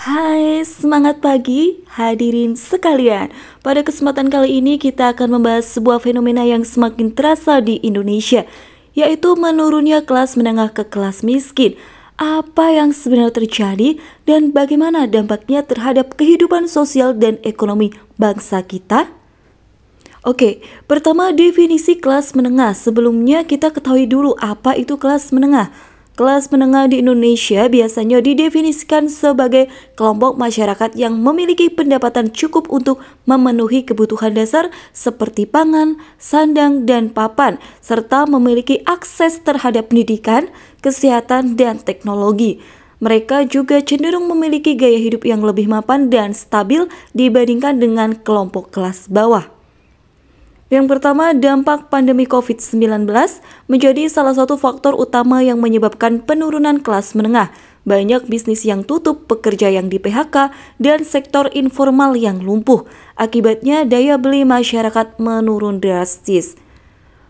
Hai, semangat pagi hadirin sekalian. Pada kesempatan kali ini kita akan membahas sebuah fenomena yang semakin terasa di Indonesia, yaitu menurunnya kelas menengah ke kelas miskin. Apa yang sebenarnya terjadi dan bagaimana dampaknya terhadap kehidupan sosial dan ekonomi bangsa kita? Oke, pertama definisi kelas menengah. Sebelumnya kita ketahui dulu apa itu kelas menengah. Kelas menengah di Indonesia biasanya didefinisikan sebagai kelompok masyarakat yang memiliki pendapatan cukup untuk memenuhi kebutuhan dasar seperti pangan, sandang, dan papan, serta memiliki akses terhadap pendidikan, kesehatan, dan teknologi. Mereka juga cenderung memiliki gaya hidup yang lebih mapan dan stabil dibandingkan dengan kelompok kelas bawah. Yang pertama, dampak pandemi COVID-19 menjadi salah satu faktor utama yang menyebabkan penurunan kelas menengah. Banyak bisnis yang tutup, pekerja yang di-PHK, dan sektor informal yang lumpuh. Akibatnya, daya beli masyarakat menurun drastis.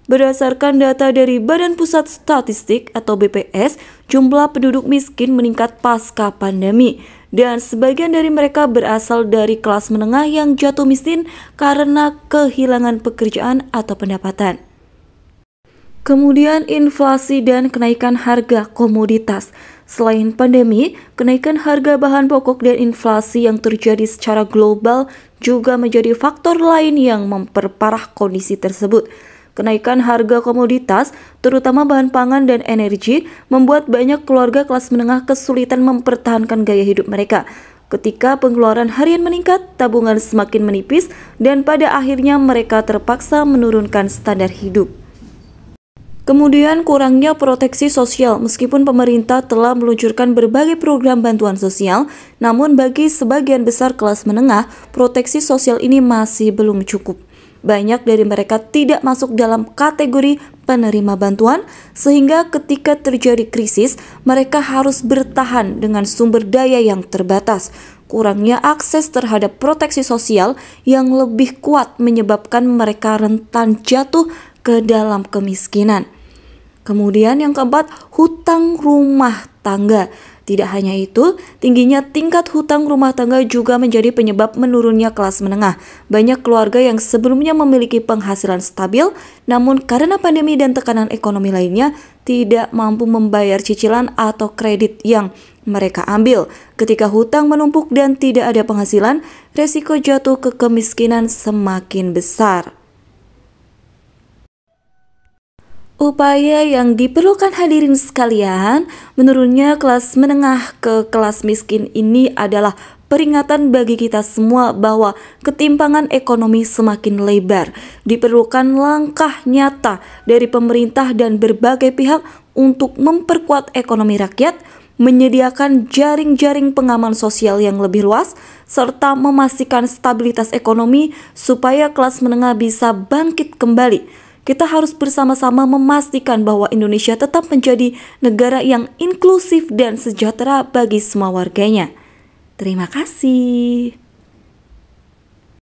Berdasarkan data dari Badan Pusat Statistik atau BPS, jumlah penduduk miskin meningkat pasca pandemi. Dan sebagian dari mereka berasal dari kelas menengah yang jatuh miskin karena kehilangan pekerjaan atau pendapatan. Kemudian inflasi dan kenaikan harga komoditas. Selain pandemi, kenaikan harga bahan pokok dan inflasi yang terjadi secara global juga menjadi faktor lain yang memperparah kondisi tersebut. Kenaikan harga komoditas, terutama bahan pangan dan energi, membuat banyak keluarga kelas menengah kesulitan mempertahankan gaya hidup mereka. Ketika pengeluaran harian meningkat, tabungan semakin menipis, dan pada akhirnya mereka terpaksa menurunkan standar hidup. Kemudian kurangnya proteksi sosial. Meskipun pemerintah telah meluncurkan berbagai program bantuan sosial, namun bagi sebagian besar kelas menengah, proteksi sosial ini masih belum cukup. Banyak dari mereka tidak masuk dalam kategori penerima bantuan, sehingga ketika terjadi krisis, mereka harus bertahan dengan sumber daya yang terbatas. Kurangnya akses terhadap proteksi sosial yang lebih kuat menyebabkan mereka rentan jatuh ke dalam kemiskinan. Kemudian yang keempat, hutang rumah tangga. Tidak hanya itu, tingginya tingkat hutang rumah tangga juga menjadi penyebab menurunnya kelas menengah. Banyak keluarga yang sebelumnya memiliki penghasilan stabil, namun karena pandemi dan tekanan ekonomi lainnya, tidak mampu membayar cicilan atau kredit yang mereka ambil. Ketika hutang menumpuk dan tidak ada penghasilan, resiko jatuh ke kemiskinan semakin besar. Upaya yang diperlukan hadirin sekalian, menurunnya kelas menengah ke kelas miskin ini adalah peringatan bagi kita semua bahwa ketimpangan ekonomi semakin lebar. Diperlukan langkah nyata dari pemerintah dan berbagai pihak untuk memperkuat ekonomi rakyat, menyediakan jaring-jaring pengaman sosial yang lebih luas, serta memastikan stabilitas ekonomi supaya kelas menengah bisa bangkit kembali. Kita harus bersama-sama memastikan bahwa Indonesia tetap menjadi negara yang inklusif dan sejahtera bagi semua warganya. Terima kasih.